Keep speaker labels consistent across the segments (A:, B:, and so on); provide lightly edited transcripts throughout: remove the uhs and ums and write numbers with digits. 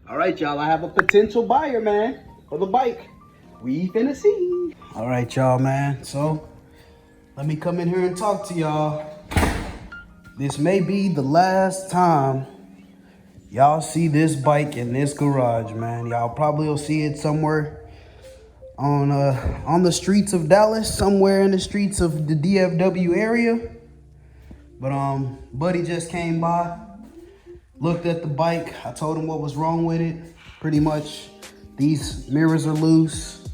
A: All right, y'all, I have a potential buyer, man, for the bike. We finna see. All right, y'all, man. So let me come in here and talk to y'all. This may be the last time y'all see this bike in this garage, man. Y'all probably will see it somewhere on the streets of Dallas, somewhere in the streets of the DFW area. But buddy just came by, looked at the bike. I told him what was wrong with it. Pretty much these mirrors are loose.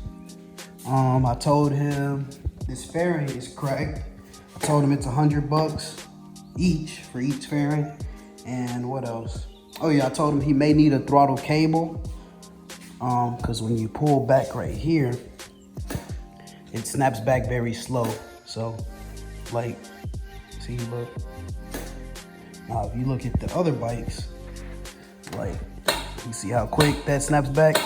A: I told him this fairing is cracked. I told him it's $100 each for each fairing. And what else? Oh yeah, I told him he may need a throttle cable. Cause when you pull back right here, it snaps back very slow. So like, see, look. Now if you look at the other bikes, like, you see how quick that snaps back?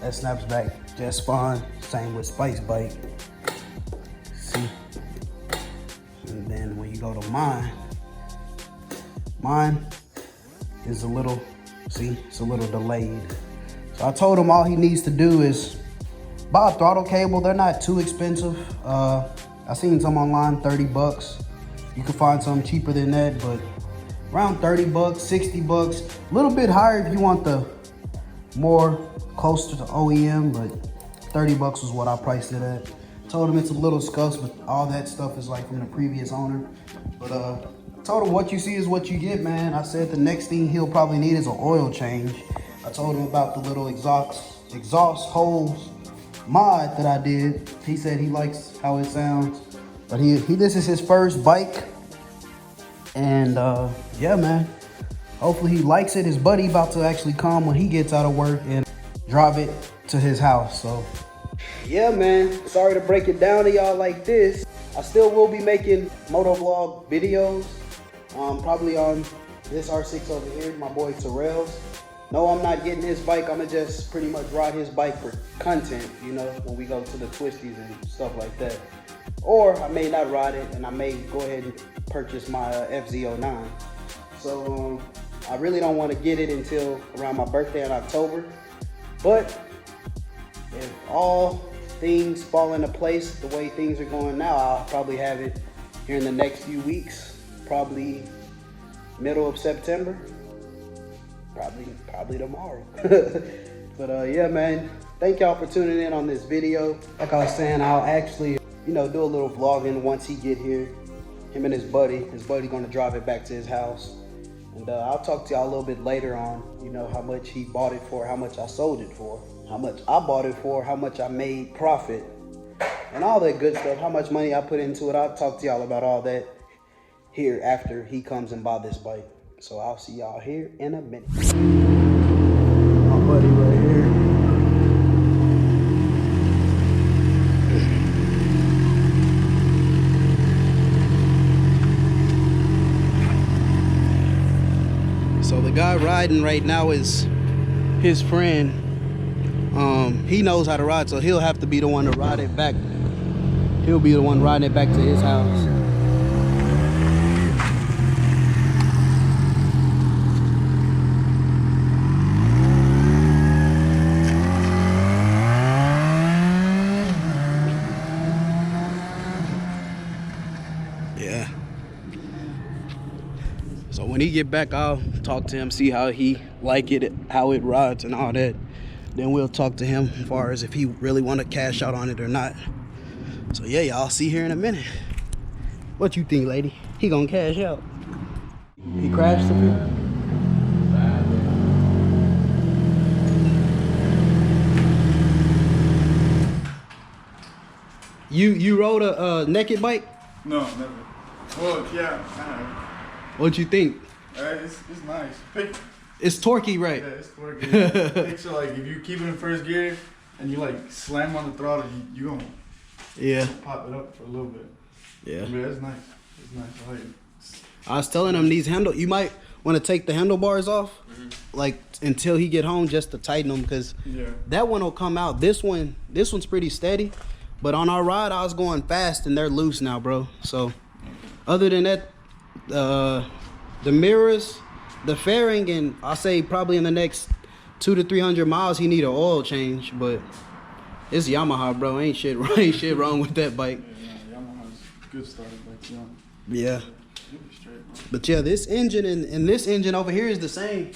A: That snaps back just fine. Same with Spike's bike. See? And then when you go to mine is a little, see, it's a little delayed. So I told him all he needs to do is buy a throttle cable. They're not too expensive. I seen some online, $30. You can find some cheaper than that, but around $30, $60, a little bit higher if you want the more close to the OEM, but $30 was what I priced it at. Told him it's a little scuffed, but all that stuff is like from the previous owner. But I told him what you see is what you get, man. I said the next thing he'll probably need is an oil change. I told him about the little exhaust holes mod that I did. He said he likes how it sounds. But this is his first bike. And yeah, man, hopefully he likes it. His buddy about to actually come when he gets out of work and drive it to his house. So yeah, man, sorry to break it down to y'all like this. I still will be making motovlog videos, probably on this R6 over here, my boy Terrell's. No, I'm not getting his bike. I'm gonna just pretty much ride his bike for content, you know, when we go to the twisties and stuff like that. Or I may not ride it, and I may go ahead and purchase my FZ09. So I really don't want to get it until around my birthday in October. But if all things fall into place the way things are going now, I'll probably have it here in the next few weeks, probably middle of September, probably tomorrow. But yeah, man, thank y'all for tuning in on this video. Like I was saying, I'll actually, you know, do a little vlogging once he get here. Him and his buddy gonna drive it back to his house. And I'll talk to y'all a little bit later on, you know, how much he bought it for, how much I sold it for, how much I bought it for, how much I made profit, and all that good stuff, how much money I put into it. I'll talk to y'all about all that here after he comes and buy this bike. So I'll see y'all here in a minute. My buddy right here. So the guy riding right now is his friend. He knows how to ride, so he'll have to be the one to ride it back. He'll be the one riding it back to his house. Yeah. So when he get back, I'll talk to him, see how he like it, how it rides and all that. Then we'll talk to him as far as if he really want to cash out on it or not. So yeah, y'all see here in a minute. What you think, lady? He gonna cash out? He crashed up here? You rode a naked bike?
B: No, never. Well, yeah, I have.
A: What you think?
B: It's nice.
A: It's torquey, right?
B: Yeah, it's torquey. So like if you keep it in first gear and you like slam on the throttle, you gonna pop it up for a little bit. Yeah. Yeah, it's nice. It's nice. I like it.
A: I was telling him these you might want to take the handlebars off, like until he get home, just to tighten them, because that one will come out. This one's pretty steady, but on our ride I was going fast and they're loose now, bro. So other than that, the mirrors, the fairing, and I say probably in the next 200 to 300 miles he need an oil change, but it's Yamaha, bro. Ain't shit wrong with that bike.
B: Yeah, Yamaha's good starter bikes, you know.
A: Yeah.
B: You'll be straight, bro.
A: But yeah, this engine and this engine over here is the same.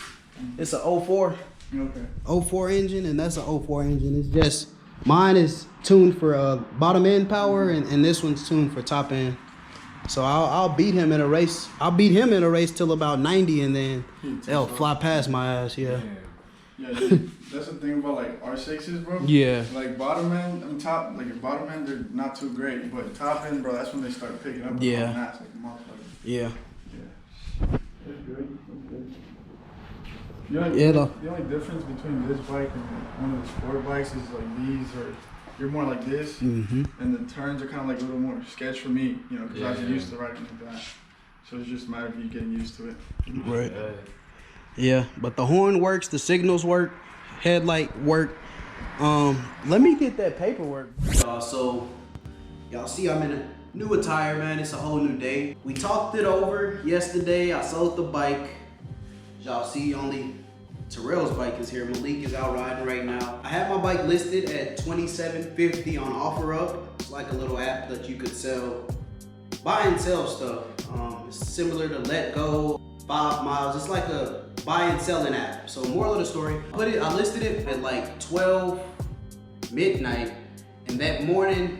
A: It's a 04.
B: Okay.
A: 04 engine, and that's a 04 engine. It's just mine is tuned for bottom end power, and this one's tuned for top end. So I'll beat him in a race. I'll beat him in a race till about 90, and then they'll fly past my ass. Yeah.
B: Yeah, dude, that's the thing about like R6s, bro.
A: Yeah.
B: Like bottom end and top, like bottom end, they're not too great, but top end, bro, that's when they start picking up.
A: Yeah.
B: Mass, like motherfucker.
A: Yeah.
B: Yeah. That's good. That's good. The only difference between this bike and one of the sport bikes is like these are, you're more like this, and the turns are kind of like a little more sketch for me, you know, because I was used to riding like that. So it's just a matter of you getting used to it.
A: Right. Yeah, but the horn works, the signals work, headlight work. Let me get that paperwork. So y'all see I'm in a new attire, man. It's a whole new day. We talked it over yesterday. I sold the bike. Y'all see only Terrell's bike is here. Malik is out riding right now. I have my bike listed at $27.50 on OfferUp. It's like a little app that you could buy and sell stuff. It's similar to Let Go, 5 Miles. It's like a buy and selling app. So moral of the story, I listed it at like 12 midnight, and that morning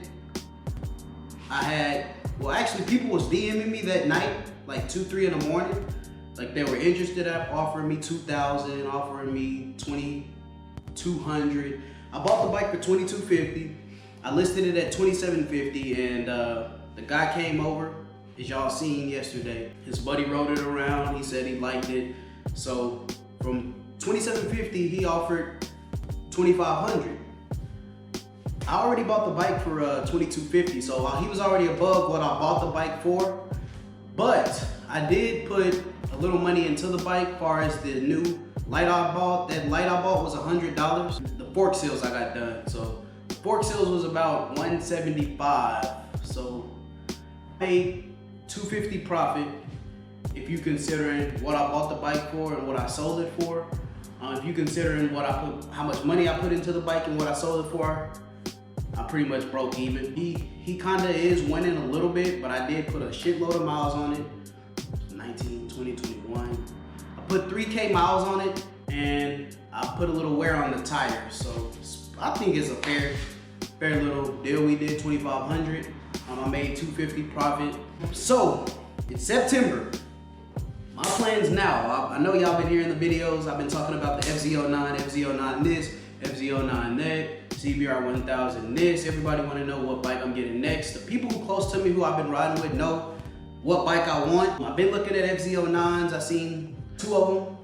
A: actually people was DMing me that night, like 2, 3 in the morning. Like they were interested at offering me $2,000, offering me $2,200. I bought the bike for $2,250. I listed it at $27.50, and the guy came over, as y'all seen yesterday. His buddy rode it around. He said he liked it. So from $27.50, he offered $2,500. I already bought the bike for $22.50, so he was already above what I bought the bike for. But I did put a little money into the bike as far as the new light I bought. That light I bought was $100. The fork seals I got done. So the fork seals was about $175. So I made $250 profit if you considering what I bought the bike for and what I sold it for. If you considering how much money I put into the bike and what I sold it for, I pretty much broke even. He kind of is winning a little bit, but I did put a shitload of miles on it. 19, 20, 21. I put 3K miles on it, and I put a little wear on the tires. So I think it's a fair little deal. We did $2,500. I made $250 profit. So it's September. My plans now. I know y'all been hearing the videos. I've been talking about the FZ09, FZ09 this, FZ09 that, CBR 1000 this. Everybody want to know what bike I'm getting next. The people who close to me who I've been riding with know what bike I want. I've been looking at FZ09s. I've seen 2 of them,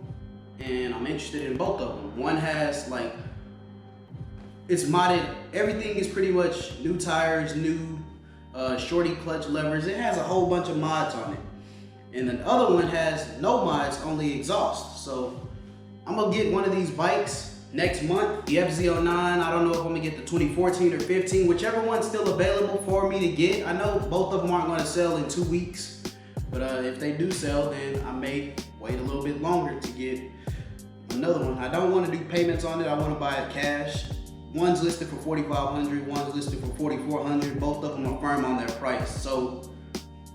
A: and I'm interested in both of them. One has it's modded. Everything is pretty much new tires, new shorty clutch levers. It has a whole bunch of mods on it. And the other one has no mods, only exhaust. So I'm gonna get one of these bikes next month. The FZ09, I don't know if I'm gonna get the 2014 or 15, whichever one's still available for me to get. I know both of them aren't gonna sell in 2 weeks, but if they do sell, then I may wait a little bit longer to get another one. I don't wanna do payments on it, I wanna buy it cash. One's listed for $4,500, one's listed for $4,400. Both of them are firm on their price. So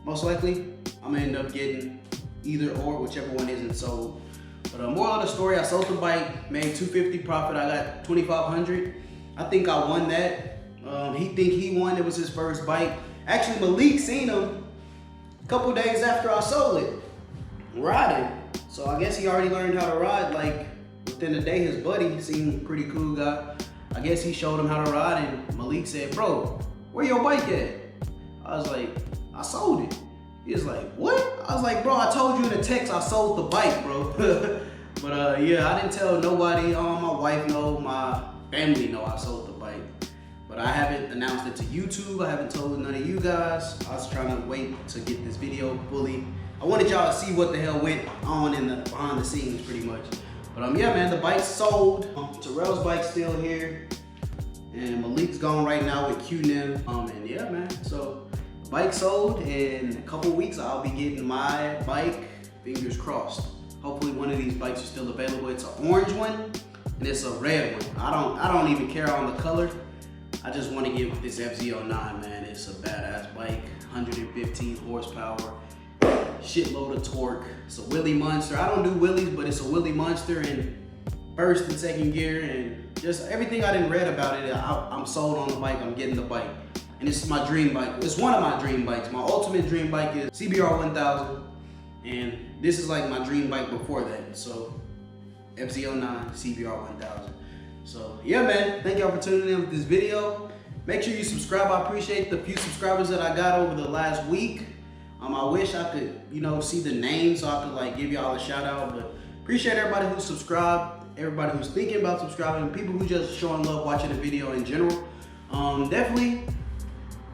A: most likely, I'm gonna end up getting either or, whichever one isn't sold. But moral of the story, I sold the bike, made $250 profit. I got $2,500. I think I won that. He think he won. It was his first bike. Actually, Malik seen him a couple days after I sold it, riding. So I guess he already learned how to ride. Like within a day, his buddy seemed pretty cool guy. I guess he showed him how to ride, and Malik said, "Bro, where your bike at?" I was like, "I sold it." He was like, "What?" I was like, "Bro, I told you in the text I sold the bike, bro." But yeah, I didn't tell nobody. My wife know, my family know I sold the bike. But I haven't announced it to YouTube. I haven't told none of you guys. I was trying to wait to get this video fully. I wanted y'all to see what the hell went on behind the scenes, pretty much. But yeah, man, the bike's sold. Terrell's bike's still here, and Malik's gone right now with QNIM. And yeah, man. So bike sold. In a couple weeks, I'll be getting my bike. Fingers crossed. Hopefully one of these bikes is still available. It's an orange one and it's a red one. I don't even care on the color. I just want to get this FZ09, man. It's a badass bike, 115 horsepower, shitload of torque. It's a wheelie monster. I don't do wheelies, but it's a wheelie monster in first and second gear, and just everything I didn't read about it. I'm sold on the bike. I'm getting the bike, and it's my dream bike. It's one of my dream bikes. My ultimate dream bike is CBR 1000, and this is like my dream bike before that. So FZ09 CBR 1000. So yeah, man, thank y'all for tuning in with this video. Make sure you subscribe. I appreciate the few subscribers that I got over the last week. I wish I could, see the names so I could like give y'all a shout out, but appreciate everybody who subscribed, everybody who's thinking about subscribing, people who just showing love watching the video in general. Definitely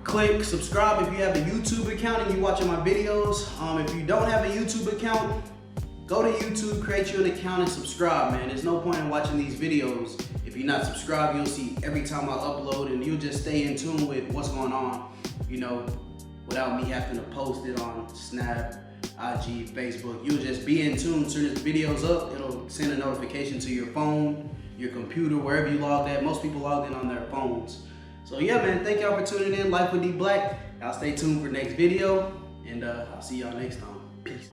A: click subscribe if you have a YouTube account and you're watching my videos. If you don't have a YouTube account, go to YouTube, create you an account and subscribe, man. There's no point in watching these videos if you're not subscribed. You'll see every time I upload and you'll just stay in tune with what's going on, without me having to post it on Snap, IG, Facebook. You'll just be in tune. As soon as the video's up, it'll send a notification to your phone, your computer, wherever you logged at. Most people logged in on their phones. So yeah, man, thank y'all for tuning in. Life with D Black. Y'all stay tuned for next video, and I'll see y'all next time. Peace.